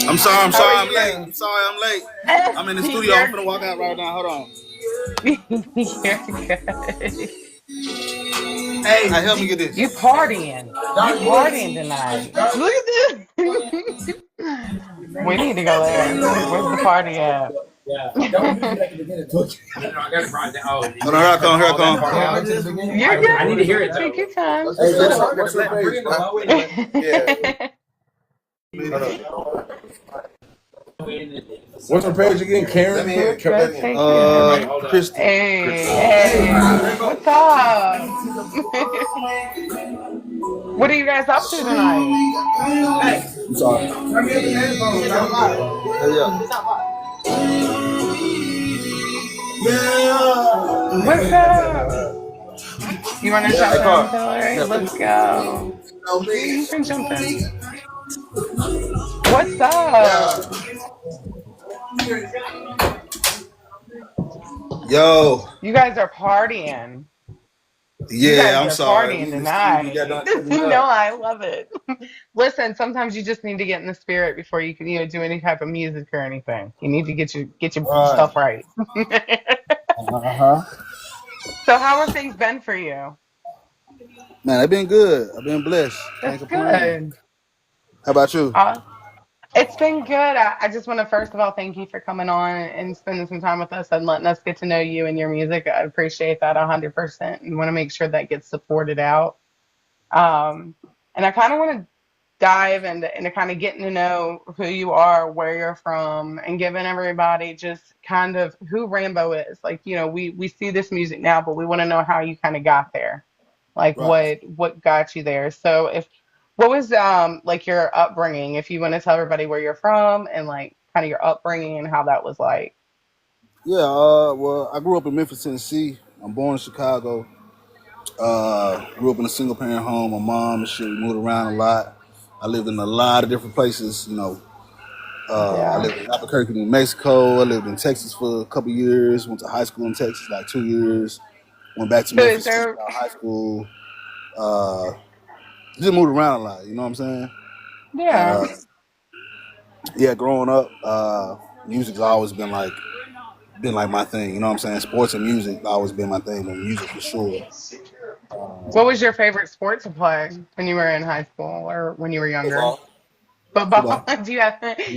I'm How are sorry, I'm late. you? I'm sorry, I'm late. I'm in the studio. I'm You're finna walk out right now. Hold on. you're good. Hey, help me get this. You partying. You partying tonight. Look at this. We need to go there. Where's the party at? Hold on, here I come, here I You're come. good. Take your time. What's your page? Yeah. What's her page again? Karen? Good. Take care. Kristen. Hey, hey. What's up? What are you guys up to tonight? I'm sorry. What's up? You want to Hey, jump in, car. Hillary? Yeah, Let's go. Yeah, you can jump in. What's up? Yo. You guys are partying. You Yeah, guys I'm are sorry. partying We in the studio. Got tonight. done cleaning No, up. I love it. Listen, sometimes you just need to get in the spirit before you can, do any type of music or anything. You need to get your Right. stuff right. Uh-huh. So how have things been for you? Man, I've been good. I've been blessed. Can't That's complain. good. How about you? Uh, it's been good. I just want to first of all thank you for coming on and spending some time with us and letting us get to know you and your music. I appreciate that 100% and want to make sure that gets supported out. Um, and I kind of want to dive into kind of getting to know who you are, where you're from, and giving everybody just kind of who Rambo is. Like, we see this music now, but we want to know how you kind of got there. Like Right. what got you there. So if what was like your upbringing, if you want to tell everybody where you're from and like kind of your upbringing and how that was like. Yeah, well, I grew up in Memphis, Tennessee. I'm born in Chicago. Grew up in a single parent home. My mom and shit, we moved around a lot. I lived in a lot of different places, I Yeah. lived in Albuquerque, New Mexico. I lived in Texas for a couple years. Went to high school in Texas like 2 years. Went back to So is Memphis to there start high school. Uh, just moved around a lot. You know what I'm saying? yeah. Uh, yeah, growing up, music's always been like my thing. You know what I'm saying? Sports and music always been my thing, but music for sure. What was your favorite sport to play when you were in high school or when you were younger? Football. Football. Football.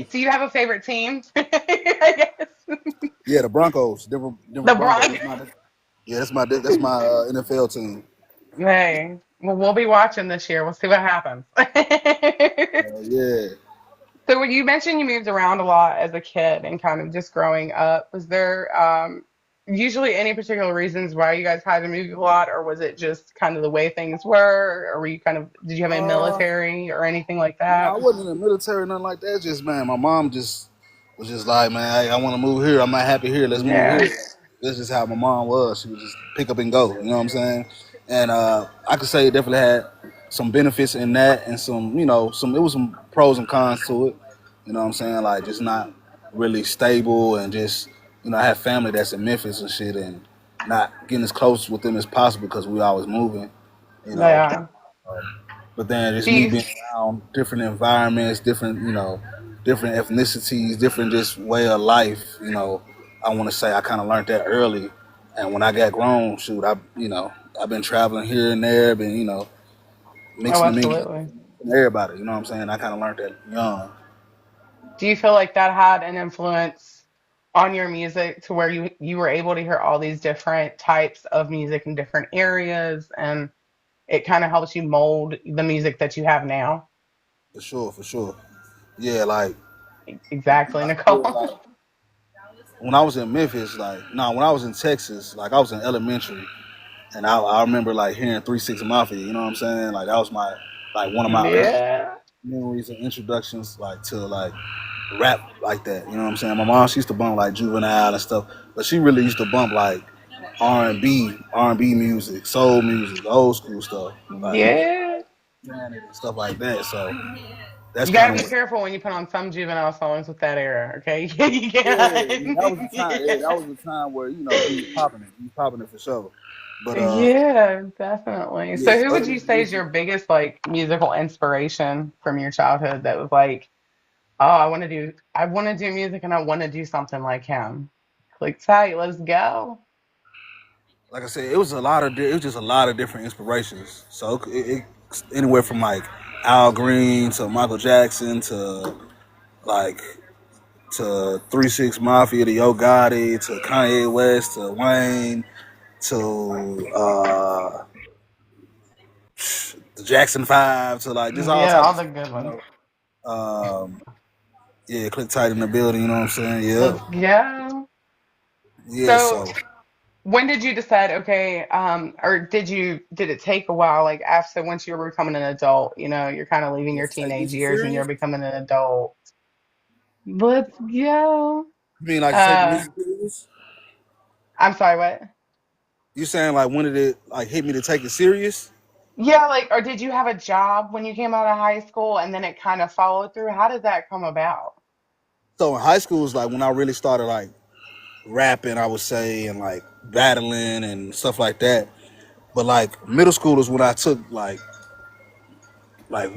Do you have a favorite team? I guess. Yeah, the Broncos, Denver The Broncos. Broncos. That's my NFL team. Hey, well, we'll be watching this year. We'll see what happens. Yeah. So when you mentioned you moved around a lot as a kid and kind of just growing up, was there usually any particular reasons why you guys had to move a lot, or was it just kind of the way things were, or were you kind of did you have any Uh, military or anything like no, that? I wasn't in the military, nothing like that. Just man, my mom just was just like, man, I want to move here. I'm not happy here. Let's move Yeah. here. That's just how my mom was. She would just pick up and go. You know what I'm saying? And I could say it definitely had some benefits in that, and some it was some pros and cons to it. You know what I'm saying? Like just not really stable, and just I have family that's in Memphis and shit, and not getting as close with them as possible because we always moving. You know. Yeah. But then just Do me you being around different environments, different ethnicities, different just way of life, I want to say I kind of learned that early. And when I got grown, shoot, I've been traveling here and there, been, oh, mixing the mingling absolutely. with everybody, you know what I'm saying? I kind of learned that young. Do you feel like that had an influence on your music to where you were able to hear all these different types of music in different areas and it kind of helps you mold the music that you have now? For sure, for sure. Yeah, like, Exactly, I Nicole. feel like when I was in Memphis, like, no, when I was in Texas, like, I was in elementary. And I remember like hearing 3 6 Mafia, you know what I'm saying? Like that was one of my early Yeah. memories and introductions like to like rap like that. You know what I'm saying? My mom she used to bump like Juvenile and stuff, but she really used to bump like R&B music, soul music, old school stuff, like Yeah. Janet and stuff like that. So that's You got kind to of be what. careful when you put on some juvenile songs with that era, okay? You Yeah, yeah, that was the time. Yeah, that can't. was the time where he was popping it. He was popping it for sure. But Yeah, definitely. yeah, So who would other you than say is music, your biggest like musical inspiration from your childhood that was like Oh, I want to do music and I want to do something like him. Click tight, let's go. Like I said, it was it was just a lot of different inspirations. So anywhere from like Al Green to Michael Jackson to like to 3 6 Mafia to Yo Gotti to Kanye West to Wayne to the Jackson Five to like just all Yeah, types all of the stuff, good you ones. know. Yeah, click tight in the building. You know what I'm saying? Yeah, Let's go. yeah. So, So when did you decide, okay, or did it take a while, like after once you were becoming an adult, you're kind of leaving your let's take teenage music years and you're serious. becoming an adult. Let's go. You mean like taking Uh, music serious? I'm sorry, what? You saying like when did it like hit me to take it serious? Yeah, like, or did you have a job when you came out of high school and then it kind of followed through? How did that come about? So in high school was like when I really started like rapping, I would say, and like battling and stuff like that. But like middle school is when I took like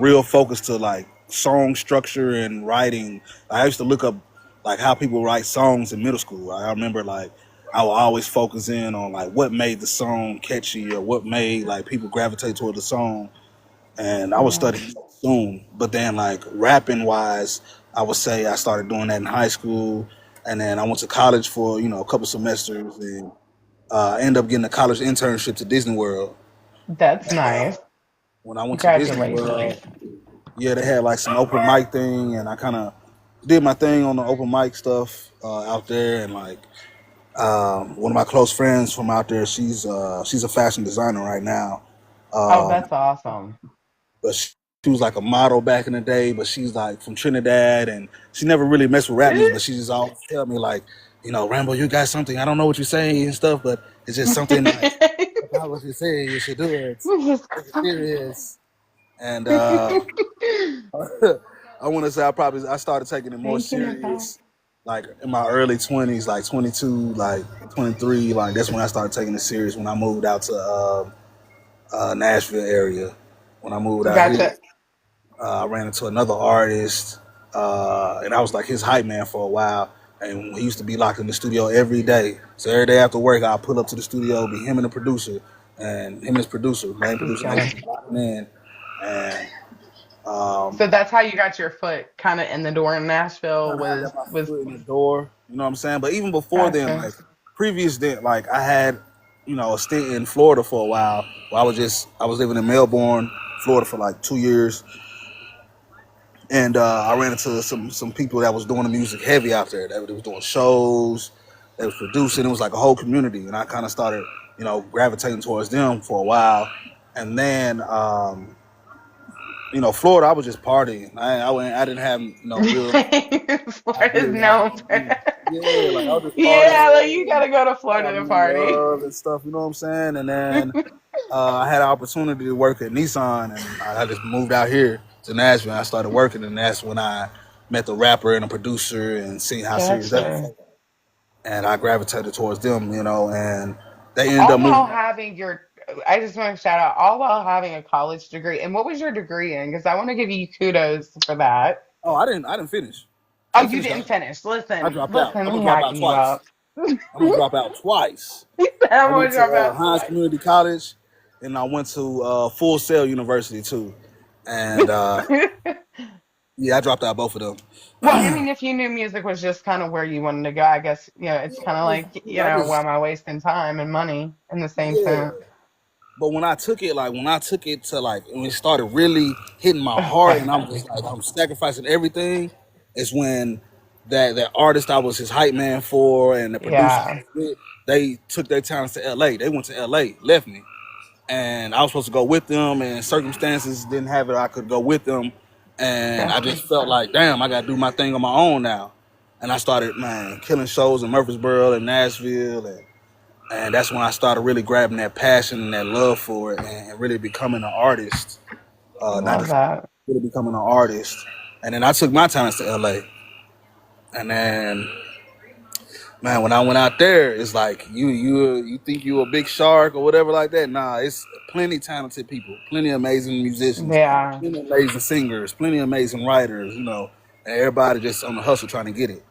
real focus to like song structure and writing. I used to look up like how people write songs in middle school. I remember like I would always focus in on like what made the song catchy or what made like people gravitate toward the song. And I was Yeah, studying soon. But then like rapping wise, I would say I started doing that in high school, and then I went to college for a couple semesters, and I ended up getting a college internship to Disney World. that's nice. When I went to Disney Congratulations. World, yeah, they had like some open mic thing, and I kind of did my thing on the open mic stuff out there, and like one of my close friends from out there, she's a fashion designer right now. Oh, Um, that's awesome. but she was like a model back in the day, but she's like from Trinidad, and she never really messed with rap music, but she just always tell me like, Rambo, you got something. I don't know what you're saying and stuff, but it's just something like about what you say. You should do it. Just Take it serious. And I want to say I started taking it more thank you, Nicole. serious, like in my early 20s, like 22, like 23. Like that's when I started taking it serious. When I moved out to Nashville area. When I moved out here, Gotcha. I ran into another artist, and I was like his hype man for a while. And he used to be locked in the studio every day. So every day after work, I'll pull up to the studio, be him and the producer, and him and his producer, main Let's producer, they go. be locking in. And So that's how you got your foot kind of in the door in Nashville kind of was got my was foot in the door. You know what I'm saying? But even before then, gotcha. like previous then, like I had, a stint in Florida for a while. Where I was living in Melbourne, Florida for like 2 years, and I ran into some people that was doing the music heavy out there. They was doing shows, they was producing. It was like a whole community, and I kind of started, gravitating towards them for a while, and then. Florida, I was just partying. I didn't have no real Florida's idea what I known was for doing. Yeah, like I was just yeah, like you partying, gotta go to Florida to meeting party. love and stuff. You know what I'm saying? And then I had an opportunity to work at Nissan, and I just moved out here to Nashville. I started working, and that's when I met the rapper and the producer and seen how serious they Gotcha. were. And I gravitated towards them, and they ended All up while moving. having your, I just want to shout out, all while having a college degree. And what was your degree in? Because I want to give you kudos for that. Oh, I didn't finish. Oh, I didn't you finish. didn't finish. I Listen, dropped out. listen, I'm let gonna me drop hype out you twice. up. I'm gonna drop out twice. I'm I gonna went to drop out Hines twice. Community College, and I went to Full Sail University too. And yeah, I dropped out both of them. Well, I mean, if you knew music was just kind of where you wanted to go, I guess, it's kind of like, Yeah, I why just am I wasting time and money in the same yeah. sense? But when I took it to like when it started really hitting my heart, and I'm just like I'm sacrificing everything, is when that artist I was his hype man for and the producer I Yeah, was with, they took their talents to L.A. They went to L.A. left me, and I was supposed to go with them, and circumstances didn't have it. I could go with them, and I gotcha. just felt like, damn, I got to do my thing on my own now. And I started, man, killing shows in Murfreesboro and Nashville, and that's when I started really grabbing that passion and that love for it, and really becoming an artist. Not Love just that. really becoming an artist. And then I took my talents to LA, and then man, when I went out there, it's like you think you a big shark or whatever like that. Nah, it's plenty talented people, plenty amazing musicians, Yeah. plenty amazing singers, plenty amazing writers. and everybody just on the hustle trying to get it.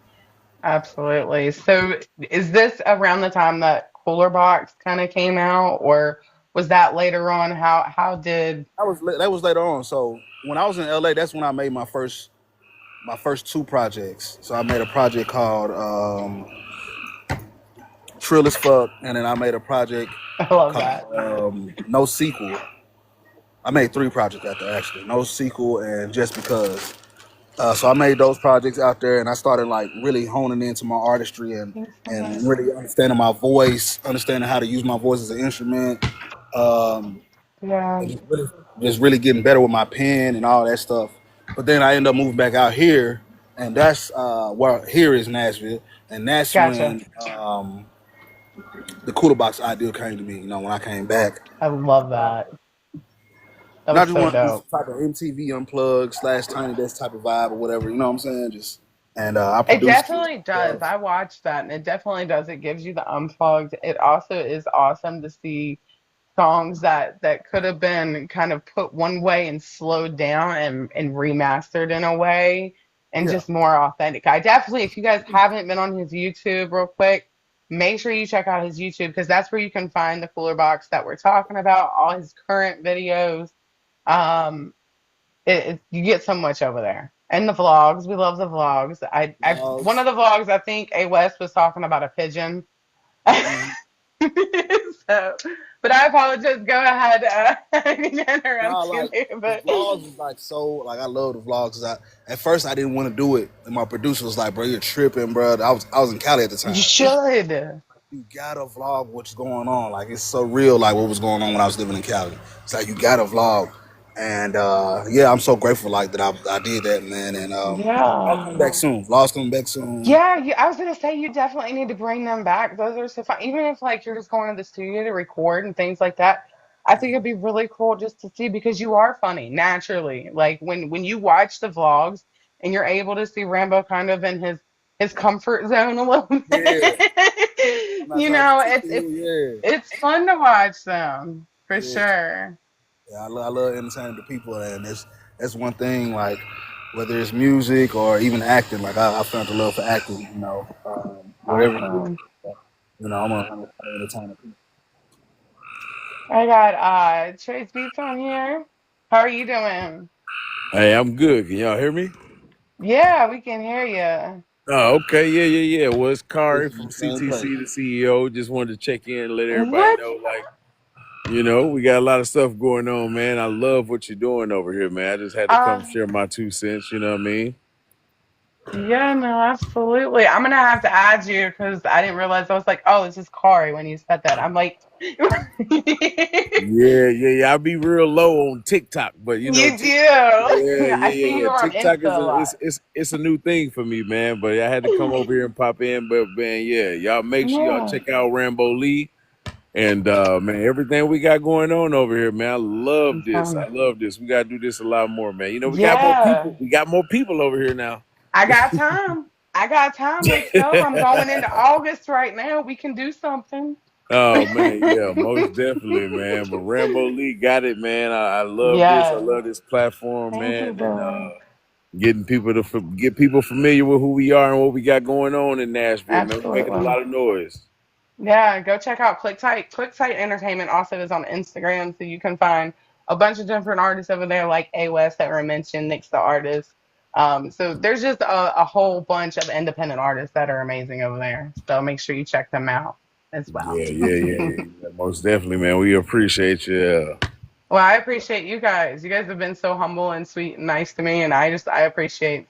Absolutely. So is this around the time that Cooler Box kind of came out, or was that later on? How did That was later on. So when I was in LA, that's when I made my first two projects. So I made a project called Trill as Fuck, and then I made a project I love called that. No Sequel. I made three projects out there actually, No Sequel and Just Because. So I made those projects out there, and I started like really honing into my artistry and Thanks so and much. really understanding my voice, understanding how to use my voice as an instrument, um, Yeah. and just really getting better with my pen and all that stuff. But then I ended up moving back out here, and that's where here is Nashville, and that's Gotcha. when the Cooler Box idea came to me. When I came back, I love that. That and I was just so want to do dope. some type of MTV unplugged / Tiny Desk type of vibe or whatever. You know what I'm saying? Just and I It produced it. definitely does. I watched that and it definitely does. It gives you the unplugged. It also is awesome to see songs that could have been kind of put one way and slowed down and remastered in a way and Yeah. just more authentic. I definitely, if you guys haven't been on his YouTube real quick, make sure you check out his YouTube because that's where you can find the Cooler Box that we're talking about, all his current videos. Um, you get so much over there. And the vlogs, we love the vlogs. I one of Vlogs. the vlogs, I think A West was talking about a pigeon. Mhm. So, but I apologize. Go ahead, I didn't Nah, interrupt you like there, the but vlogs is like so like I love the vlogs. 'Cause at first I didn't want to do it, and my producer was like, "Bro, you're tripping, bro." I was in Cali at the you time. should. You gotta vlog what's going on. Like it's so real. Like what was going on when I was living in Cali. It's like you gotta vlog, and yeah, I'm so grateful like that I did that, man. And vlogs coming Yeah. back soon. Vlogs coming back soon. Yeah, I was gonna say you definitely need to bring them back. Those are so fun. Even if like you're just going to the studio to record and things like that, I think it'd be really cool just to see because you are funny naturally. Like when you watch the vlogs and you're able to see Rambo kind of in his comfort zone a little Yeah, bit. I'm not You trying to know, be too it's cool. it's Yeah, it's fun to watch them for yeah. sure. Yeah, I love entertaining the people, and that's one thing. Like whether it's music or even acting, like I found the love for acting. Whatever it is, Awesome. I'm a entertainer. I got Trace Beats on here. How are you doing? Hey, I'm good. Can y'all hear me? Yeah, we can hear you. Oh, okay. Yeah, yeah, yeah. Well, it's Kari It's in from the same place. CTC, the CEO. Just wanted to check in and let everybody What? know, like, we got a lot of stuff going on, man. I love what you're doing over here, man. I just had to come Uh, share my 2 cents, you know what I mean? yeah, no, absolutely. I'm gonna have to add you because I didn't realize I was like, oh, this is Kari when you said that. I'm like, you Yeah, yeah, yeah. I'll be real low on TikTok, but do. yeah, yeah, I see yeah, you yeah. on TikTok Insta is a lot. it's a new thing for me, man. But I had to come over here and pop in. But man, yeah, y'all make sure y'all Yeah, check out Rambo Lee and man, everything we got going on over here, man. I love I'm this. telling I love this. We gotta do this a lot more, man. you. We got more people. Yeah, We got more people over here now. I got time. I got time. Let's go. I'm going into August right now. We can do something. Oh man, yeah, most definitely, man. But Rambo Lee got it, man. I love this. I Yes. love this platform, Thank you, man, and bro. getting people to get people familiar with who we are and what we got going on in Nashville, man. We're making a Absolutely. lot of noise. Yeah, go check out ClickTight. ClickTight Entertainment also is on Instagram, so you can find a bunch of different artists over there, like A West that were mentioned, Nick's the artist. So there's just a whole bunch of independent artists that are amazing over there. So make sure you check them out as well. Yeah, yeah, yeah, yeah, yeah. Most definitely, man. We appreciate you. Well, I appreciate you guys. You guys have been so humble and sweet and nice to me, and I appreciate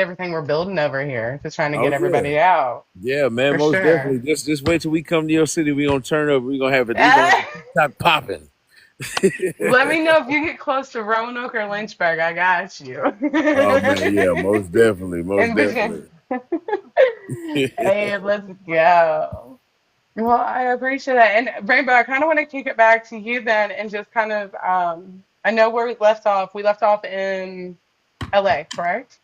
everything we're building over here, just trying to Oh get yeah. everybody out Yeah, man, for most definitely. sure. Just wait till we come to your city. We gonna turn up. We gonna have it. We gonna have the TikTok popping. Let me know if you get close to Roanoke or Lynchburg. I got you. Oh man, yeah, most definitely, most In between. definitely. Hey, let's go. Well, I appreciate that. And Rainbow, I kind of want to kick it back to you then and just kind of, I know where we left off. We left off in LA, correct?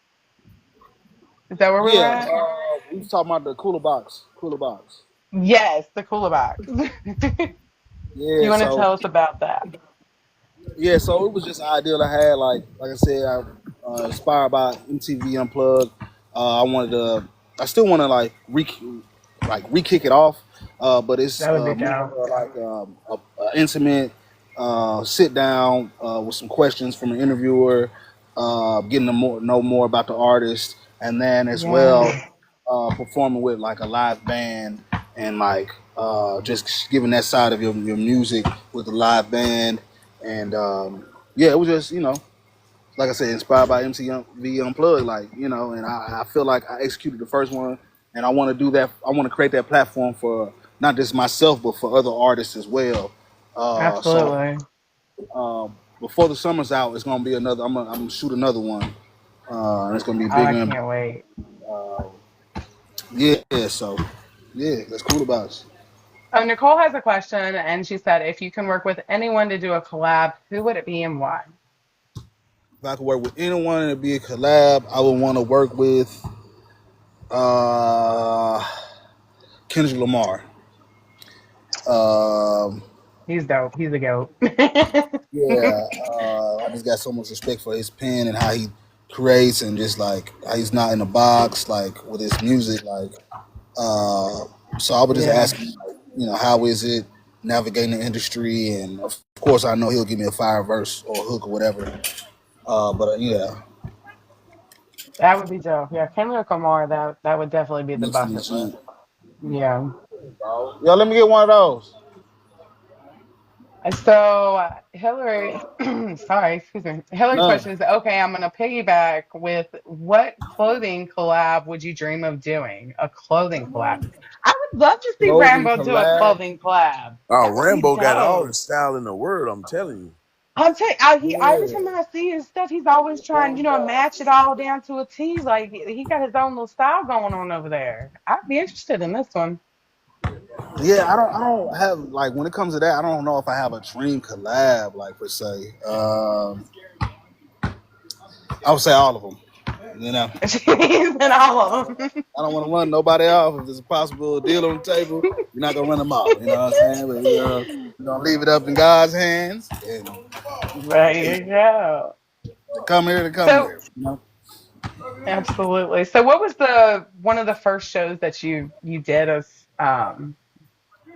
Is that where we were Yeah, at? we was talking about the Cooler Box. Cooler Box. Yes, the cooler box. You Yeah, want to so tell us about that? yeah, so it was just an ideal I had. Like I said, inspired by MTV Unplugged. I wanted to. I still want to re-kick it off, but it's That would be more dope. like a intimate sit down with some questions from an interviewer, getting to know more about the artist, and then as well Yeah, performing with like a live band and like just giving that side of your music with the live band, and yeah, it was just like I said, inspired by MTV Unplugged, like and I feel like I executed the first one, and I want to do that. I want to create that platform for not just myself, but for other artists as well. So absolutely. before the summer's out, it's gonna be another. I'm gonna shoot another one, and it's gonna be Oh, I bigger and can't wait. yeah. So yeah, that's cool about it. Oh, Nicole has a question, and she said, if you can work with anyone to do a collab, who would it be and why? If I could work with anyone and it'd be a collab, I would want to work with uh, Kendrick Lamar. Um, He's dope. He's a goat. Yeah, I just got so much respect for his pen and how he creates and just like how he's not in a box like with his music. Like, so I would just Yeah, ask him, like, how is it navigating the industry? And of course, I know he'll give me a fire verse or a hook or whatever. But yeah, that would be dope. Yeah, Kendrick Lamar, that would definitely be the next to the bucket list. G. Yeah. Yo, let me get one of those. So Hillary, sorry, excuse me. Hillary's None. question is, okay, I'm gonna piggyback with what clothing collab would you dream of doing? A clothing collab. I would love to see Clothing Rambo do a collab. clothing collab. Oh, That would be Rambo got all the dope. style in the world. I'm telling you. I'm telling he every Yeah. time I see his stuff, he's always trying, match it all down to a T. Like he got his own little style going on over there. I'd be interested in this one. Yeah, I don't have like when it comes to that, I don't know if I have a dream collab like per se. I would say all of them. You know, She's in all of them. I don't want to run nobody off. If there's a possible deal on the table, you're not gonna run them off. You know what I'm saying? But we're gonna leave it up in God's hands, and There you go. to come here, to come So here. You know? absolutely. So what was the one of the first shows that you did as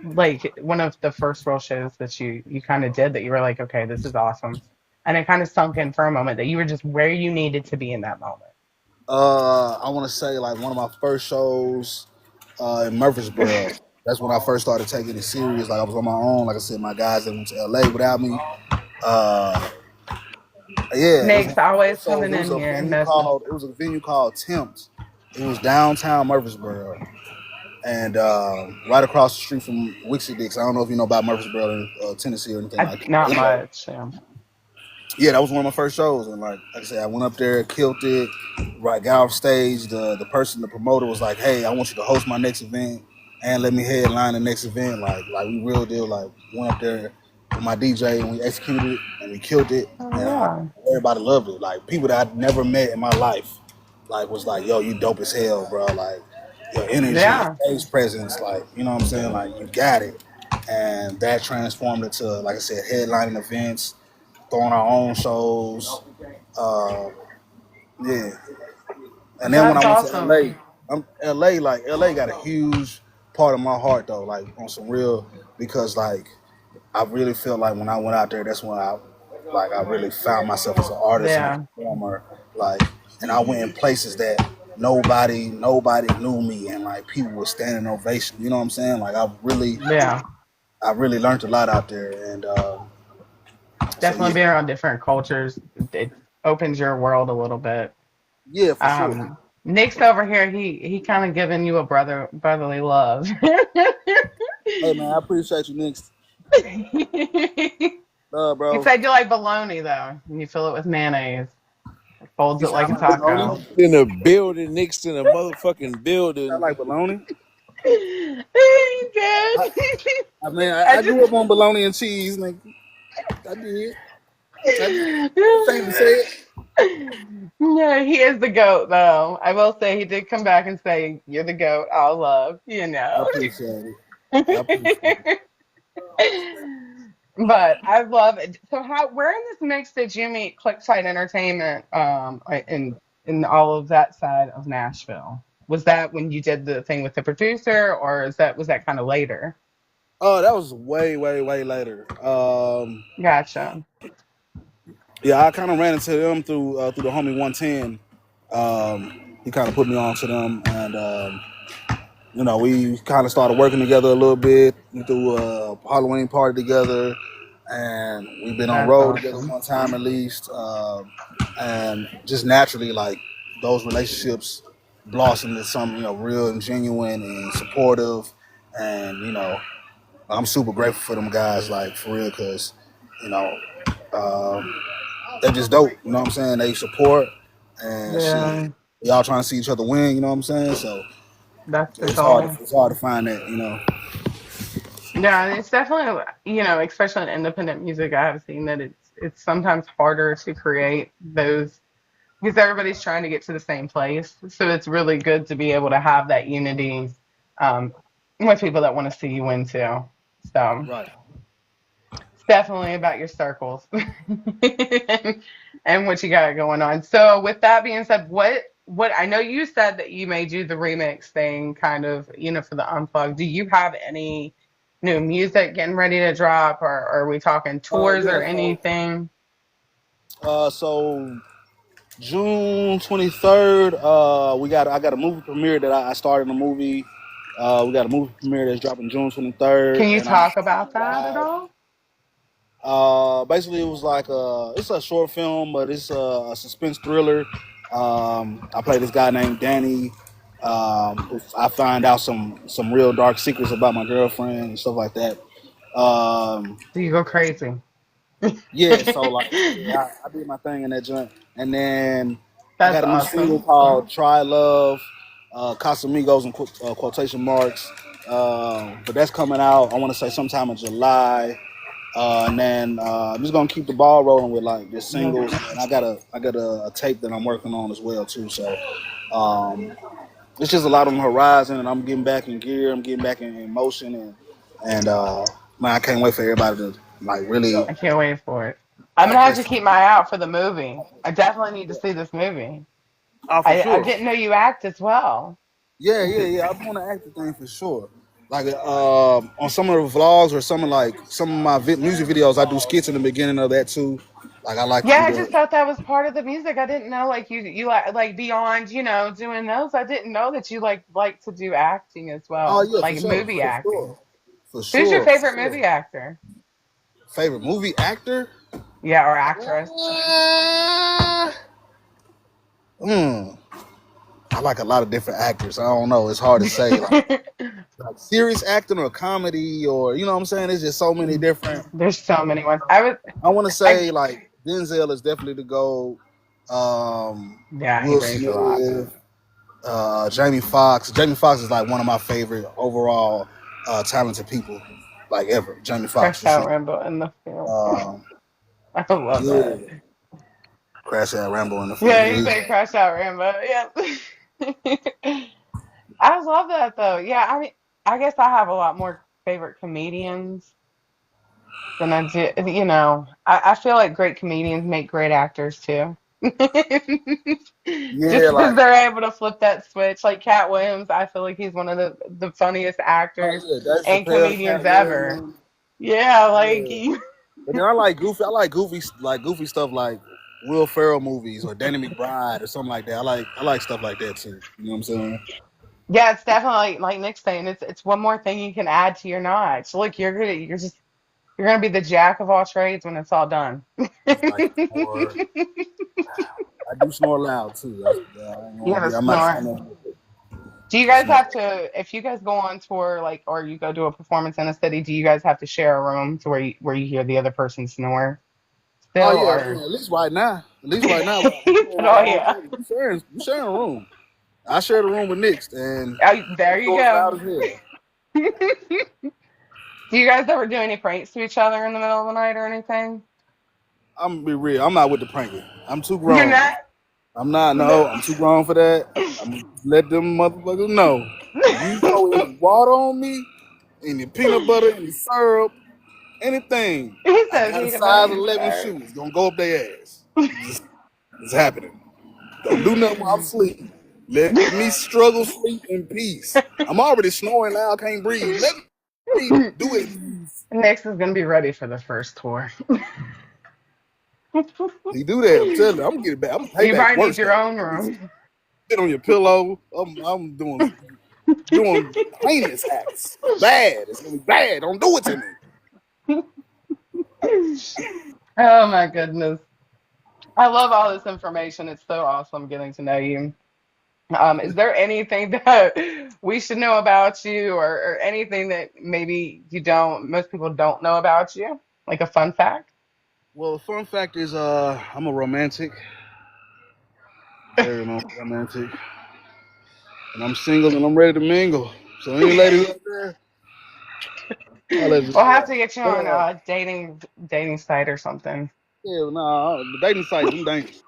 like one of the first real shows that you kind of did that you were like, okay, this is awesome. And it kind of sunk in for a moment that you were just where you needed to be in that moment. I want to say like one of my first shows in Murfreesboro. That's when I first started taking it serious. Like I was on my own. Like I said, my guys that went to LA without me. Uh, yeah, it was one Snake's of my always first shows. coming It was in a here and venue messing. called. It was a venue called Temps. It was downtown Murfreesboro, and right across the street from Wixie Dix. I don't know if you know about Murfreesboro, Tennessee, or anything like that. Not Anyway, much. Yeah. yeah, that was one of my first shows, and like I said, I went up there, killed it. Right, got off stage. The promoter was like, "Hey, I want you to host my next event and let me headline the next event." Like we real deal. Like went up there with my DJ and we executed it and we killed it, Oh and yeah. everybody loved it. Like people that I'd never met in my life, like was like, "Yo, you dope as hell, bro." Like your energy, your Yeah. stage presence, like you know what I'm saying. Like you got it, and that transformed into like I said, headlining events, throwing our own shows. Uh, yeah, and then when That's I went to LA, awesome. LA got a huge part of my heart though, like on some real because like I really feel like when I went out there, that's when I really found myself as an artist and a Yeah. performer. Like, and I went in places that nobody knew me, and like people were standing ovation. You know what I'm saying? Like Yeah. I really learned a lot out there, and so Definitely yeah, being around different cultures, it opens your world a little bit. yeah, for sure. Nick's over here, he kind of giving you a brotherly love. Hey man, I appreciate you, next He love, bro. said you like bologna though, and you fill it with mayonnaise. Folds You it said I like a like bologna. taco. Next in the building, next in the motherfucking I building. like bologna. He I, did. I mean, I I just grew up on bologna and cheese, nigga. I did. I ashamed to say it. no, he is the goat though. I will say he did come back and say, "You're the goat. I'll love." I appreciate it. I appreciate it. But I love it. So how where in this mix did you meet Clickside Entertainment in all of that side of Nashville? Was that when you did the thing with the producer, or was that kind of later? Oh, that was way, way, way later. Gotcha. Yeah, I kind of ran into them through the homie 110. He kind of put me on to them, and we kind of started working together a little bit. We threw a Halloween party together, and we've been on That's road together awesome. one time at least. And just naturally, like those relationships blossomed into something, real and genuine and supportive. And I'm super grateful for them guys, like for real, because you know, um, they're just dope. You know what I'm saying? They support and Yeah, shit. We all trying to see each other win. You know what I'm saying? So that's the it's hard. goal. It's hard to find that. Yeah, and it's definitely, especially in independent music, I have seen that it's sometimes harder to create those because everybody's trying to get to the same place. So it's really good to be able to have that unity um, with people that want to see you win too. So Right. it's definitely about your circles and what you got going on. So with that being said, what I know you said that you may do the remix thing kind of, for the unplugged. Do you have any new music getting ready to drop, or are we talking tours Yeah. or anything? So June 23rd, I got a movie premiere that I started a movie. We got a movie premiere that's dropping June 23rd, Can you and I'm talk about that at live. all? Basically, it was like it's a short film, but it's a suspense thriller. I play this guy named Danny. I find out some real dark secrets about my girlfriend and stuff like that. Um, Do you go crazy? yeah, so like, yeah, I did my thing in that joint, and then I That's got a new single awesome. called "Try Love," Casamigos in quotation marks. But that's coming out. I want to say sometime in July. And then I'm just gonna keep the ball rolling with like just singles, and I got a tape that I'm working on as well too. So um, it's just a lot on the horizon, and I'm getting back in gear. I'm getting back in motion, and man, I can't wait for everybody to like really I can't wait for it. I'm gonna like have to just keep my eye out for the movie. I definitely need to see this movie. for I sure. didn't know you act as well. Yeah. I'm on the acting thing for sure. Like on some of the vlogs or some of my music videos, I do skits in the beginning of that too. Like I like to Yeah, do I just the thought that was part of the music. I didn't know like you like beyond, doing those. I didn't know that you like to do acting as oh well, yeah like movie for sure acting. for Who's your sure for favorite sure. movie actor? Favorite movie actor? Yeah, or actress? Uh, hmm. I like a lot of different actors. I don't know. It's hard to say. Like serious acting or comedy or you know what I'm saying. It's just so many different. There's so many ones. I want to I say like Denzel is definitely the goal. Yeah, he Will brings a lot. Smith, Jamie Foxx. Jamie Foxx is like one of my favorite overall talented people like ever. Jamie Foxx Crush for sure. out Rambo in the film. Um, I love that. yeah, Crash Out Rambo in the film. Yeah, Yeah, you say crush out Rambo. Yeah. I love that though. Yeah, I mean, I guess I have a lot more favorite comedians than I do. I feel like great comedians make great actors too. Just yeah, because like they're able to flip that switch. Like Cat Williams, I feel like he's one of the funniest oh actors yeah, Dave and Chappelle, comedians Cat ever. Williams. Yeah, like Yeah. But then I like goofy. I like goofy stuff like Will Ferrell movies or Danny McBride or something like that. I like stuff like that too. You know what I'm saying? yeah, it's definitely like Nick's saying. It's one more thing you can add to your notch. Look, you're gonna be the jack of all trades when it's all done. Just like or I do snore loud too. I ain't You gonna have a be. I'm not snore. saying that. Do you I guys snore. have to, if you guys go on tour, like, or you go do a performance in a city, do you guys have to share a room to where you hear the other person snore Oh still, yeah, or? at least right now. At least right now, we He doing said, our oh own yeah. thing. We sharing a room. I share the room with Nix, and There he you goes loud go. as hell. Do you guys ever do any pranks to each other in the middle of the night or anything? I'm gonna be real. I'm not with the pranking. I'm too You're grown. not. I'm not. No, I'm too grown for that. I'm gonna let them motherfuckers know. If you throw any water on me, any peanut butter, any syrup, Anything. He I says got a he the size main 11 shark. shoe. It's gonna go up their ass. It's happening. Don't do nothing while I'm asleep. Let me struggle sleep in peace. I'm already snoring now. I can't breathe. Let me do it in peace. Next is gonna be ready for the first tour. He do that. I'm telling you. I'm gonna get it back. I'm gonna pay You back probably need worse your though. own I'm gonna room. sit on your pillow. I'm doing heinous acts. Bad. It's gonna be bad. Don't do it to me. Oh my goodness. I love all this information. It's so awesome getting to know you. Is there anything that we should know about you or anything that maybe most people don't know about you? Like a fun fact? Well, the fun fact is, I'm a romantic, very romantic, and I'm single and I'm ready to mingle. So any ladies out there, I'll let you We'll have know. to get you But on a dating site or something. yeah, nah, the dating sites, I'm dangerous.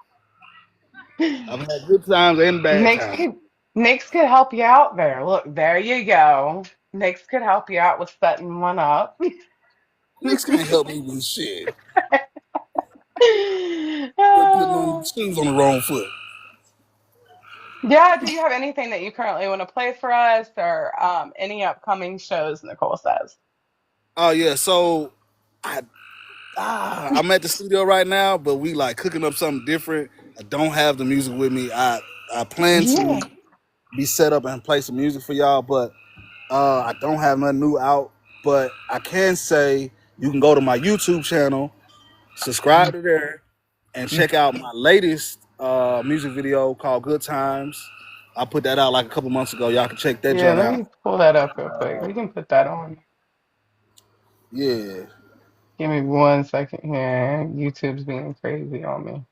I've had good times and bad Nix times. could Nix could help you out there. Look, there you go. Nix could help you out with setting one up. Niggas can't help me with shit. They're putting on Uh, shoes on the wrong foot. yeah, do you have anything that you currently want to play for us or any upcoming shows, Nicole says? Oh yeah, so I I'm at the studio right now, but we like cooking up something different. I don't have the music with me. I plan to Yeah. be set up and play some music for y'all, but I don't have nothing new out. But I can say you can go to my YouTube channel, subscribe to there, and check out my latest music video called "Good Times." I put that out like a couple months ago. Y'all can check that Yeah, joint let out. me pull that up real quick. We can put that on. Yeah. Give me 1 second here. YouTube's being crazy on me.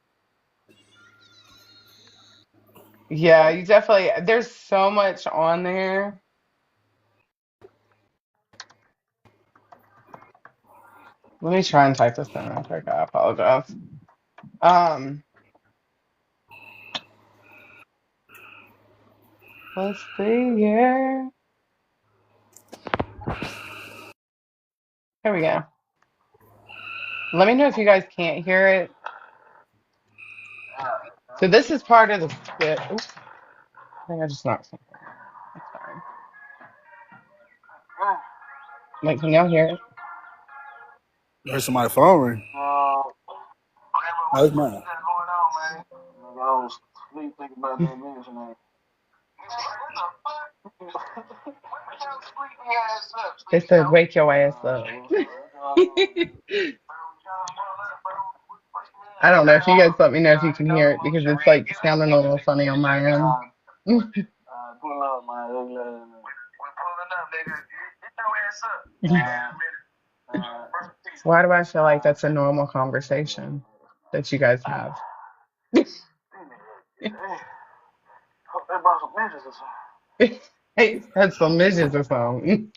Yeah, you definitely, there's so much on there. Let me try and type this in real quick. I apologize. Um, let's see here. Here we go. Let me know if you guys can't hear it. So this is part of the skit. Oops, I think I just knocked something. That's fine. Like, can y'all hear it? I heard somebody's phone ring. Oh, it's mine. They said, wake your ass up. I don't know if you guys let me know if you can hear it because it's like sounding a little funny on my end. Why do I feel like that's a normal conversation that you guys have? Hey, had some midgets or something.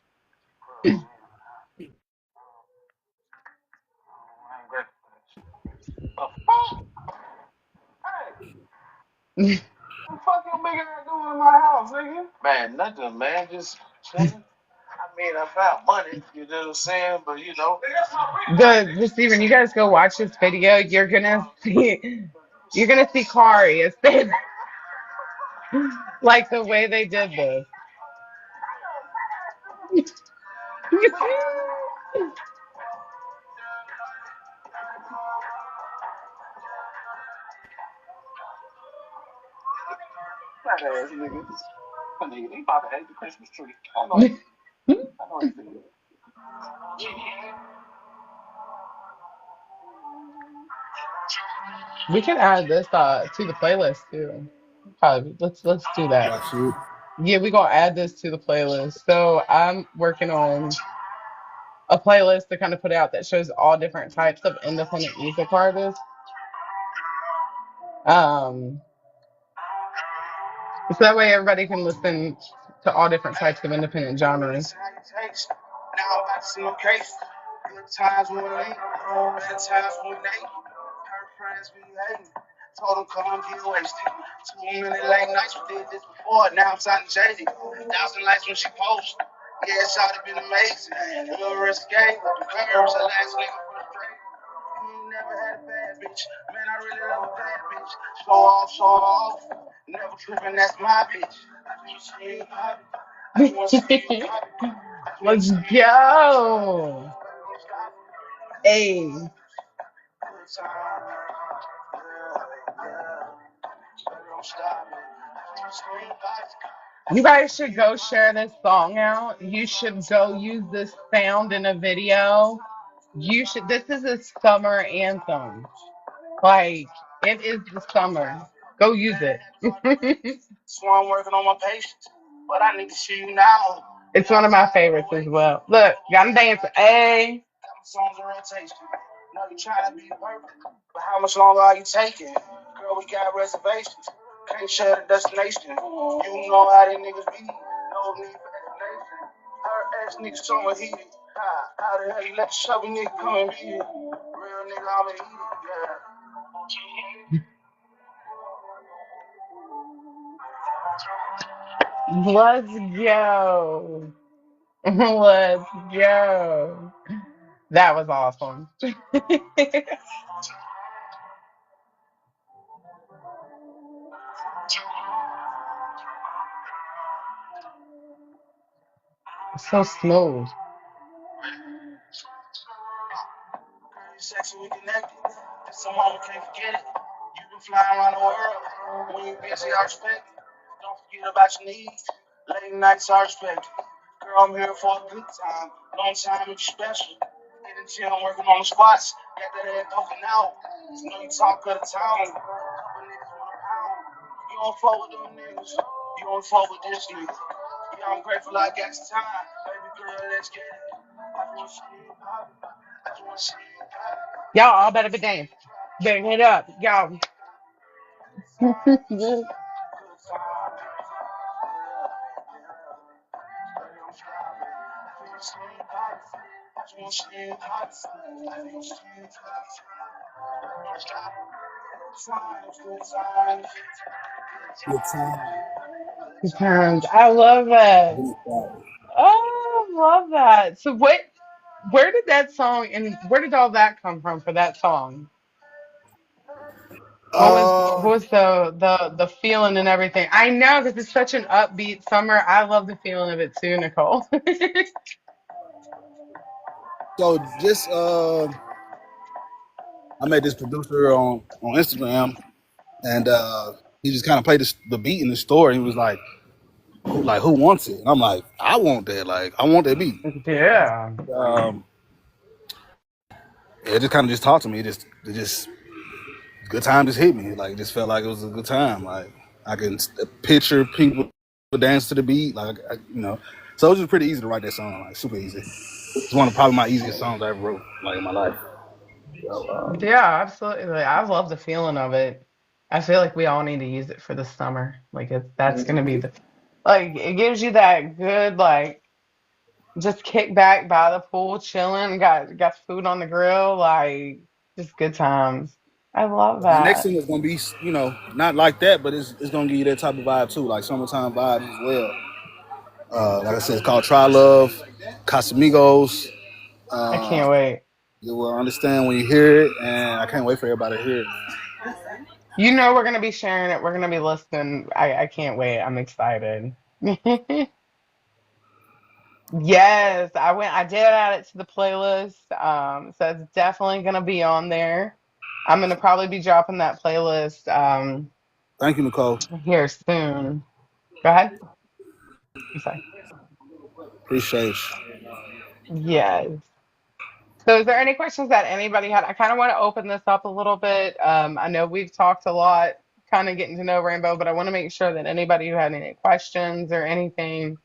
The Steven, you guys go watch this video. You're gonna see Kari. It's like the way they did this. We can add this to the playlist too. Probably let's do that. Got you. Yeah, we're gonna add this to the playlist. So I'm working on a playlist to kind of put out that shows all different types of independent music artists. Um, so that way everybody can listen to all different types of independent genres. Yeah, it's already been amazing. Little risque with the curves, the last nigga for the straight. You ain't never had a bad bitch. Man, I really love a bad bitch. Show off, show off. Never tripping, that's my bitch. I just want to see you pop it. I just want to see you pop it. I just Let's want to see you go. stop it. Hey, Good time. Yeah, yeah. Don't stop it. I just want to see you pop it. you guys should go share this song out. You should go use this sound in a video. You should. This is a summer anthem. Like it is the summer. Go use it. So I'm working on my patience, but I need to see you now. It's one of my favorites as well. Look, got him dancing. Hey, Got my songs in rotation. Know you trying to be perfect, but how much longer are you taking? Girl, we got reservations. Can't share the destination. You know how these niggas be. No need for explanation. Her ex niggas so heated. How the hell you let the chubby nigga come and beat it? Real nigga, I'ma eat it. let's go. Let's go. That was awesome. So smooth. Sexually connected. This a moment, can't forget it. You been flying around the world. When you busy, I respect it. Don't forget about your needs. Late nights, I respect it. Girl, I'm here for a good time. Long time, it's special. In the gym, working on the squats. Got that head poking out. You know you talk of the town. Couple niggas want a pound. You don't fuck with them niggas. You don't fuck with this nigga. Yeah, I'm grateful I got your time. Baby girl, let's get it. I just want to see you pop it. I just want to see you pop it. Y'all all better be dancing. Better hit up. Y'all. Good time. Good times. I love that. Oh, I love that. So where did that song and where did all that come from for that song? What Uh, was the feeling and everything? I know because it's such an upbeat summer. I love the feeling of it too, Nicole. so just I met this producer on Instagram, and he just kind of played the beat in the store. And he was who wants it? And I'm like, I want that. Like, I want that beat. Yeah. Um, it just kind of just talked to me. It just good time just hit me. Like, it just felt like it was a good time. Like, I can picture people dance to the beat. So it was just pretty easy to write that song. Like, super easy. It's one of probably my easiest songs I ever wrote, like in my life. So, Yeah, absolutely. Like, I love the feeling of it. I feel like we all need to use it for the summer. Like that's gonna be the like it gives you that good like just kick back by the pool, chilling, got food on the grill, like just good times. I love the next that. thing is gonna be, not like that, but it's gonna give you that type of vibe too, like summertime vibes as well. Like I said, it's called Try Love, Casamigos. I Uh, can't wait. you will understand when you hear it, and I can't wait for everybody to hear it. You know we're gonna be sharing it. We're gonna be listening. I can't wait. I'm excited. Yes, I did add it to the playlist. So it's definitely gonna be on there. I'm gonna probably be dropping that playlist Thank you, Nicole. here soon. Go ahead. I'm sorry. Appreciate you. Yes. So is there any questions that anybody had? I kind of want to open this up a little bit. I know we've talked a lot, kind of getting to know Rainbow, but I want to make sure that anybody who had any questions or anything,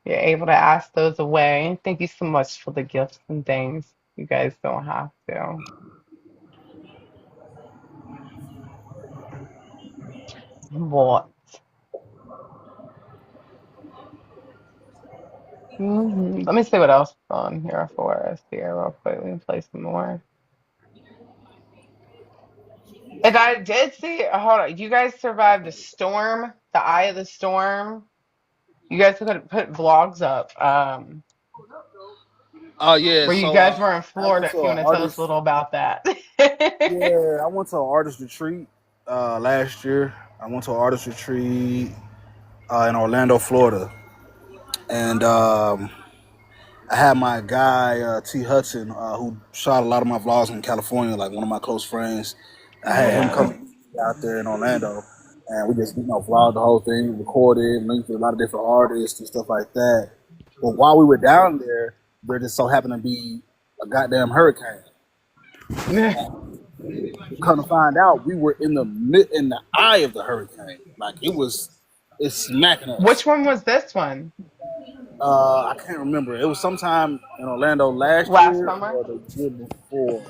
you're able to ask those away. Thank you so much for the gifts and things. You guys don't have to. What? Let me see what else is on here for us here real quick. We can play some more. And I did see, hold on, you guys survived a storm, the eye of the storm. You guys could put vlogs up. Oh yeah, Where you so guys were in I went Florida. to If you an want to tell us a artist. little about that. Yeah, I went to an artist retreat last year. I went to an artist retreat in Orlando, Florida, and I had my guy T Hudson, who shot a lot of my vlogs in California, like one of my close friends. I had him Yeah. come out there in Orlando, and we just vlogged the whole thing, recorded, linked to a lot of different artists and stuff like that. But while we were down there just so happened to be a goddamn hurricane. Come to find out, we were in the eye of the hurricane. Like it's smacking us. Which one was this one? I can't remember. It was sometime in Orlando last Last year summer? or the year before.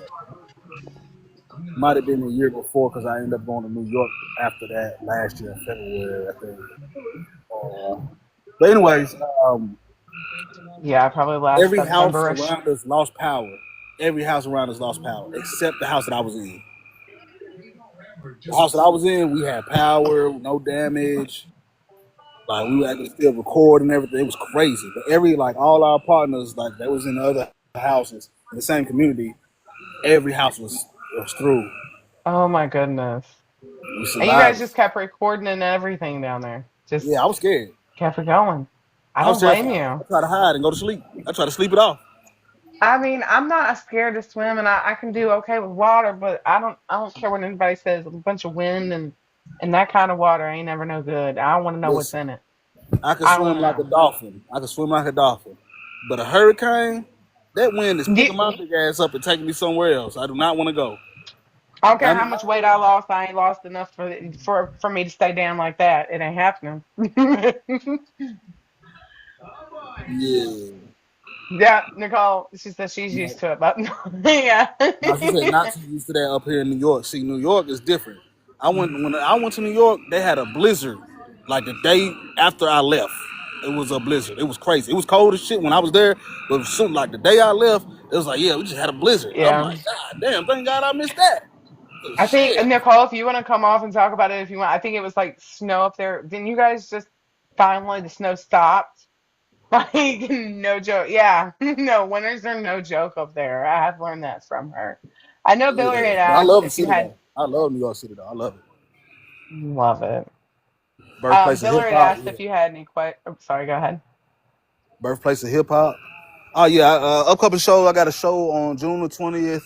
Might have been the year before because I ended up going to New York after that last year in February, I think. But anyways, Yeah, probably last every house September-ish. around us lost power. Every house around us lost power except the house that I was in. The house that I was in, we had power, no damage. Like we were able to still record and everything. It was crazy. But all our partners, like they was in the other houses in the same community. Every house was through. Oh my goodness. We And you guys survived. just kept recording and everything down there. Just Yeah, I was scared. kept it going. I I was don't blame terrified. you. I tried to hide and go to sleep. I tried to sleep it off. I mean, I'm not scared to swim and I can do okay with water, but I don't care what anybody says. A bunch of wind and that kind of water ain't never no good. I want to know what's Listen, in it. I could I want swim to like a know. dolphin. I could swim like a dolphin. But a hurricane, that wind is You, picking my big ass up and taking me somewhere else. I do not want to go. I don't care I'm, how much weight I lost. I ain't lost enough for me to stay down like that. It ain't happening. yeah. Yeah, Nicole. She says she's used to it, but yeah. Now she said not too used to that up here in New York. See, New York is different. When I went to New York, they had a blizzard. Like the day after I left, it was a blizzard. It was crazy. It was cold as shit when I was there, but soon like the day I left, it was like, yeah, we just had a blizzard. I'm Yeah. like, God damn, thank God I missed that. I think, Shit. Nicole, if you want to come off and talk about it if you want, I think it was like snow up there. Didn't you guys just finally the snow stopped? Like, no joke. Yeah. No, winters are no joke up there. I have learned that from her. I know Billy Yeah. had But I asked love the if you city had, though. I love New York City though. I love it. love it. Birthplace of Billy hip had hop. asked Yeah. if you had any oh, sorry, go ahead. Birthplace of hip hop. Oh yeah, upcoming show. I got a show on June the 20th.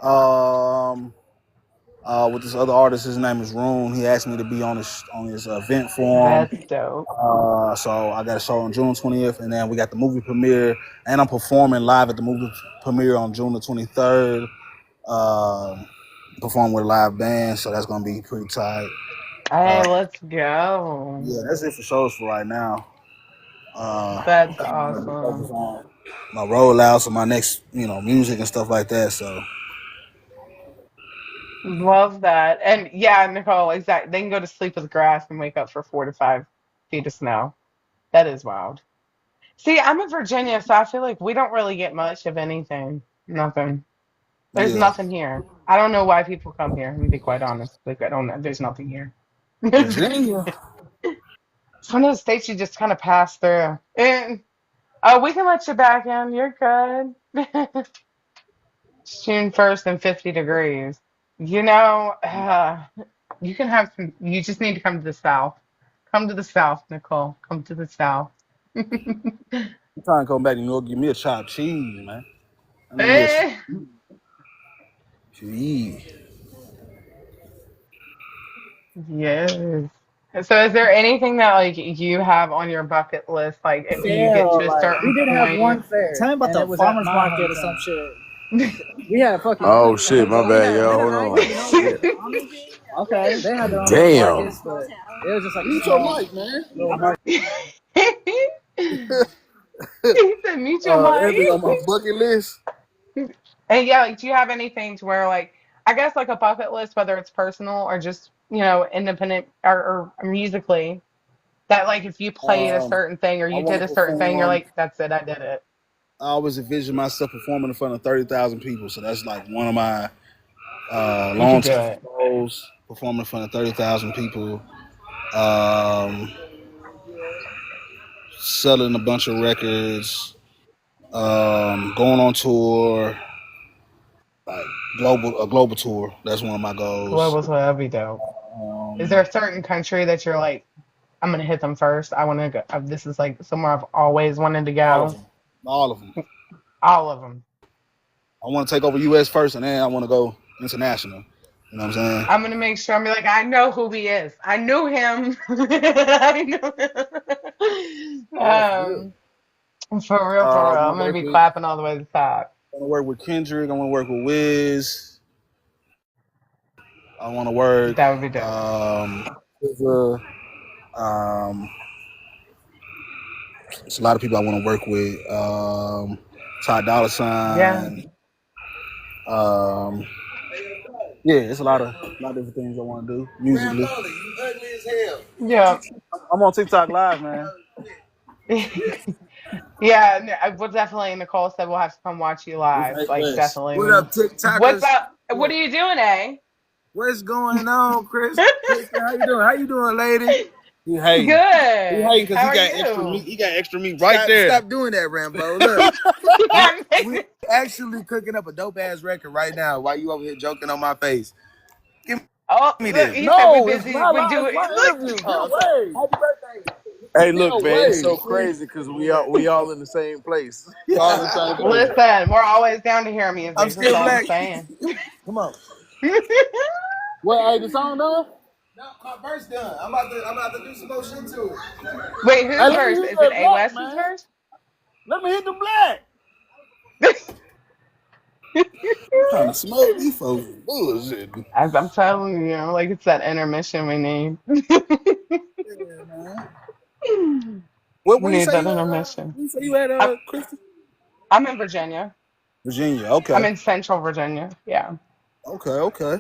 Um, with this other artist. His name is Rune. He asked me to be on his event for him. That's dope. So I got a show on June 20th, and then we got the movie premiere, and I'm performing live at the movie premiere on June the 23rd. Performing with a live band, so that's gonna be pretty tight. Hey, let's go. Yeah, that's it for shows for right now. I'm That's kind of ready to focus awesome. on my rollouts and my next, music and stuff like that. So Love that. And yeah, Nicole, exactly. They can go to sleep with grass and wake up for 4 to 5 feet of snow. That is wild. See, I'm in Virginia, so I feel like we don't really get much of anything. Nothing. There's yeah, nothing here. I don't know why people come here, to be quite honest. Like, I don't know. There's nothing here. Virginia. It's one of the states you just kind of pass through. And, we can let you back in. You're good. It's June 1st and 50 degrees. You know, you can have some, you just need to come to the South. Come to the South, Nicole. Come to the South. I'm trying to come back to New York. Give me a chopped cheese, man. I need me a chopped Eh, cheese. yes. So is there anything that like you have on your bucket list? Like if you get fair. to a Like we certain did have one point. fair. Tell me about the farmers market or some shit. We had a fucking. Oh shit, my We bad, had y'all. Mid Hold on. American. You know Shit. Shit. Okay, they had their own little Damn. markets, but it was just like a Mute your small mic, man. little market. He said, "Mute your Anything on my mic." bucket list? And yeah, like, do you have anything to where, like, I guess, like a bucket list, whether it's personal or just, independent or musically, that, like, if you played a Um, certain thing or I you want did to a certain thing, you're perform. like, that's it, I did it. I always envision myself performing in front of 30,000 people. So that's like one of my You can do long-term it. goals. Performing in front of 30,000 people. Um, selling a bunch of records, going on tour, like a global tour. That's one of my goals. Global, so that'd be dope. Is there Um, a certain country that you're like, I'm gonna hit them first? I want to go. This is like somewhere I've always wanted to all of go. them, all of them. All of them. I want to take over U.S. first, and then I want to go international. You know what I'm saying? I'm gonna make sure I'm be like, I know who he is. I knew him. I know him. Yeah, for real. For real, for I real. I'm want to gonna work be with. clapping all the way to the top. I want to work with Kendrick. I want to work with Wiz. I want to work. That would be dope. With, it's a lot of people I want to work with. Ty Dolla Yeah. Sign. Um, yeah, it's a lot of different things I want to do musically. Yeah. I'm on TikTok live, man. Yeah, well, definitely. Nicole said we'll have to come watch you It's live. like Like, this. definitely. What up, What's TikTokers? up? What are you doing, eh? What's going on, Chris? Kristen, how you doing? How you doing, lady? He hating. He hating Good. because How he are got extra meat. you? He got extra meat right there. Stop doing that, Rambo. Look, we actually cooking up a dope ass record right now while you over here joking on my face. Give Oh, me look, this. he said we No, it's busy. my We live. do It's it. my Look. interview. Get Oh, away. happy birthday. Hey, Get look, man, it's so away. crazy because we all in the same place. We all in the same place. Listen, we're always down to hear I'm music. That's still all I'm black. saying. Come on. What? Hey, the song done? No, my verse done. I'm about to do some more shit to it. Wait, Hey, who's let me first? hit Is it that A black, West's man. first? Let me hit the black. I'm trying to smoke these folks bullshit. As I'm telling you, like it's that intermission we need. Yeah, man. We Where you need say that you at? intermission. You say you at I'm, Christian? I'm in Virginia. Virginia. I'm Okay. in Central Virginia. Yeah. Okay.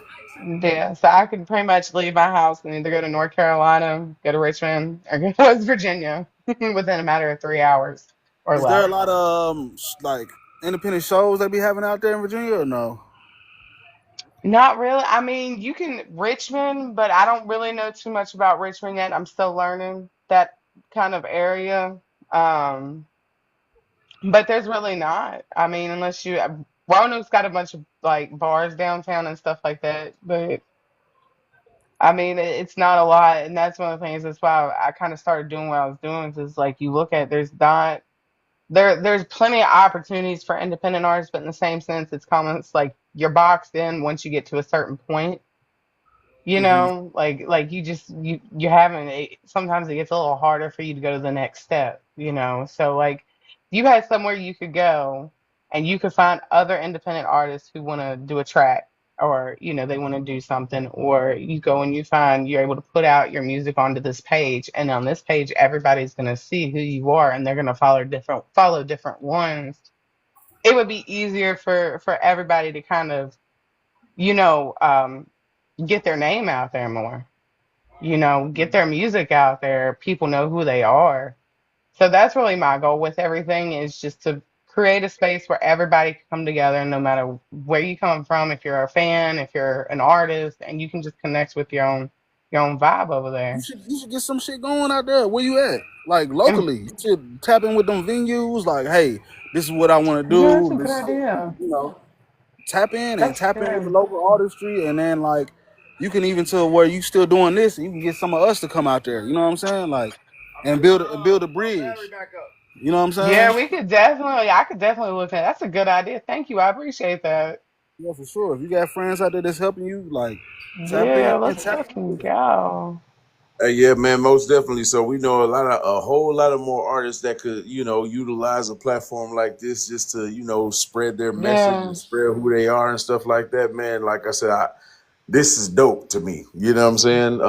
Yeah. So I can pretty much leave my house and either go to North Carolina, go to Richmond, or go to West Virginia within a matter of 3 hours or Is there a less. lot of like independent shows they be having out there in Virginia or no? Not really. I mean, you can Richmond, but I don't really know too much about Richmond yet. I'm still learning that kind of area. Um, but there's really not. I mean, unless you Roanoke's got a bunch of like bars downtown and stuff like that, but I mean, it's not a lot, and that's one of the things. That's why I kind of started doing what I was doing. Is like you look at there's not there's plenty of opportunities for independent artists, but in the same sense, it's common. It's like you're boxed in once you get to a certain point. You Hmm. know, like you haven't. Sometimes it gets a little harder for you to go to the next step. You know, so like you had somewhere you could go, and you could find other independent artists who want to do a track, or they want to do something, or you go and you find you're able to put out your music onto this page, and on this page everybody's gonna see who you are, and they're gonna follow different ones. It would be easier for everybody to kind of you know, get their name out there more, get their music out there. People know who they are. So that's really my goal with everything is just to create a space where everybody can come together no matter where you come from, if you're a fan, if you're an artist, and you can just connect with your own vibe over You there. should you should get some shit going out there. Where you at? Like And locally. You should tap in with them venues. Like, hey, this is what I want to that's do. a good This, idea. you know, tap in and That's tap in with the good. local artistry, and then like you can even tell where you still doing this, and you can get some of us to come out there. You know what I'm saying? Like, and build a bridge. You know what I'm Yeah, saying? I could definitely look at That's a good idea. Thank you. I appreciate that. Yeah, for sure. If you got friends out there that's helping you, like tap Yeah, in and let's tap in fucking with it. go. Yeah, man, most definitely. So we know a whole lot of more artists that could, utilize a platform like this just to, spread their message and Yeah. spread who they are and stuff like that, man. Like I said, this is dope to me. You know what I'm saying?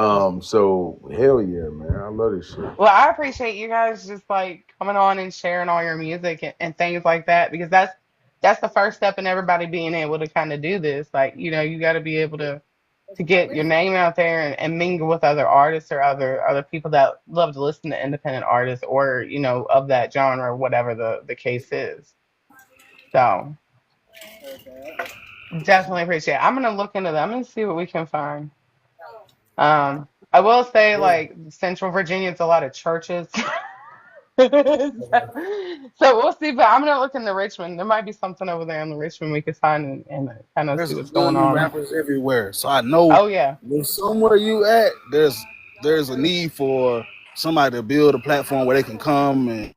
So hell yeah, man, I love this shit. Well, I appreciate you guys just like coming on and sharing all your music and things like that because that's the first step in everybody being able to kind of do this. Like, you got to be able to get your name out there and mingle with other artists or other people that love to listen to independent artists or, of that genre, whatever the case is. So definitely appreciate it. I'm gonna look into that. I'm gonna see what we can find. I will say, like Central Virginia, it's a lot of churches. So we'll see, but I'm gonna look into Richmond. There might be something over there in the Richmond we could find and kind of There's see some what's going good on. rappers everywhere, so I know Oh yeah, if somewhere you at, there's a need for somebody to build a platform where they can come and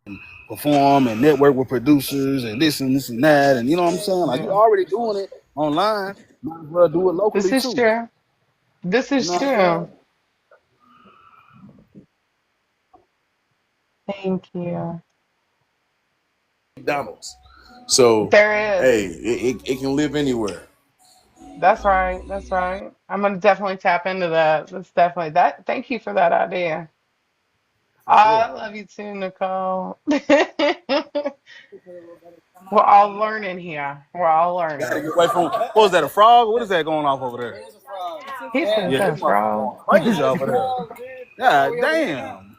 perform and network with producers and this and that, and you know what I'm saying? Like you yeah. already doing it online, might as well do it This locally is too. true. This You is know what I'm true. saying? Thank you. McDonald's. So, There is. hey, it can live anywhere. That's right. That's right. I'm gonna definitely tap into that. That's definitely that. Thank you for that idea. For I sure. love you too, Nicole. We're all learning here. We're all Gotta learning. get away from what was that, a frog? What is that going off over there? He said, "Is Yeah, that this a motherfucker frog?" going crazy over there. God damn.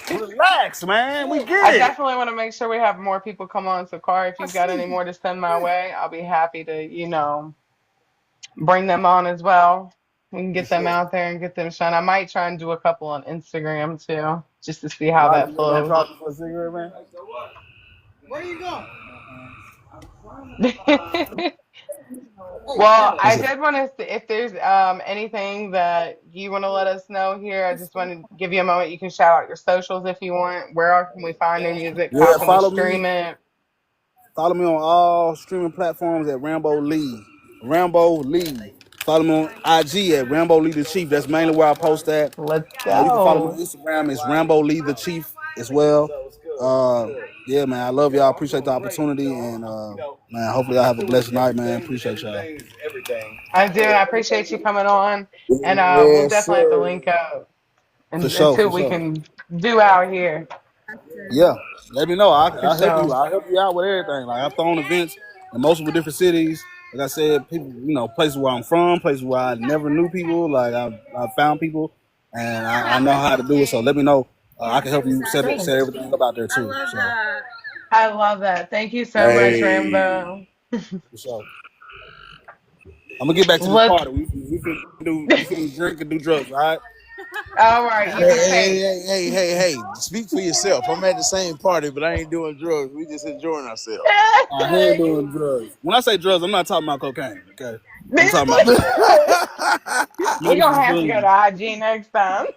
Relax, man. We I get it. definitely want to make sure we have more people come on. So, Car, if I you've got see any you. more to send my way, I'll be happy to, bring them on as well. We can For get them sure. out there and get them shine. I might try and do a couple on Instagram too, just to see how Why that you ever flows. talking for a cigarette, man? Well, I Listen, did want to, if there's anything that you want to let us know here, I just want to give you a moment. You can shout out your socials if you want. Where can we find your music? How Yeah, can we stream it? follow me on all streaming platforms at Rambo Lee. Rambo Lee. Follow me on IG at Rambo Lee The Chief. That's mainly where I post at. Let's You can follow me on go. Instagram. It's Rambo Lee The Chief as well. Yeah, man, I love y'all. Appreciate the opportunity, and man, hopefully y'all have a blessed night, man. Appreciate y'all. I do. I appreciate you coming on, and we'll yes, definitely have to sir. link up and For see what we sure. can do out here. Yeah, let me know. For I'll help you. sure. I'll help you out with everything. Like I've thrown events in multiple different cities. Like I said, people, places where I'm from, places where I never knew people. Like I found people, and I know how to do it. So let me know. I can help you Cool. set everything up out there too. So I love that. Thank you so much, Hey, Rambo. for sure. I'm gonna get back to this Look, party. We can drink and do drugs, all right? all right, hey, you be hey, safe. hey, hey, hey, hey. Speak for yourself. I'm at the same party, but I ain't doing drugs. We just enjoying ourselves. I ain't doing drugs. When I say drugs, I'm not talking about cocaine. Okay, I'm talking about We're gonna medicine have to go food. to IG next time.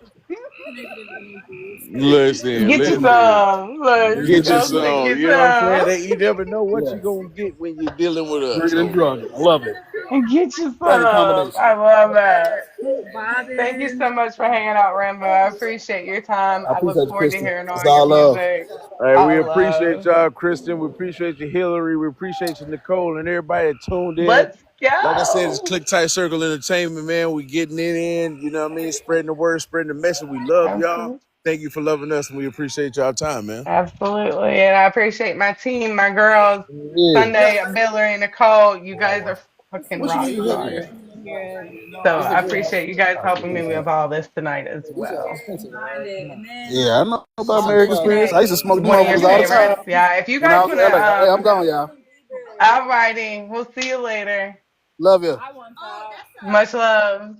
Listen, Get you listen. some. Look, Get you I'll say some. get You know what I'm saying? some. You never know what Yeah, you're gonna get when you're dealing with us. drinking and So, drugging. I love it. Get you Perfect some. combination. I love that. Thank you so much for hanging out, Rambo. I appreciate your time. I I look appreciate you, forward to Kristen. hearing It's all your all love. music. hey, we All appreciate love. y'all, Kristen. We appreciate you, Hillary. We appreciate you, Nicole, and everybody that tuned in. Let's Like I said, it's go. Click Tight Circle Entertainment, man. We getting it in. You know what I mean? Spreading the word, spreading the message. We love y'all. Absolutely. Thank you for loving us, and we appreciate y'all time, man. Absolutely. And I appreciate my team, my girls, Yeah. Sunday, Hillary, Nicole. You guys are fucking What you rock need help stars. with? So I appreciate you guys helping me with all this tonight as These are well. expensive. Yeah, I know about American Experience. I used to smoke them One of your motherfuckers all the favorites. time Yeah. If you when I guys was want in LA. to, Hey, I'm gone, y'all. all righty. We'll see you later. Love you. Much love.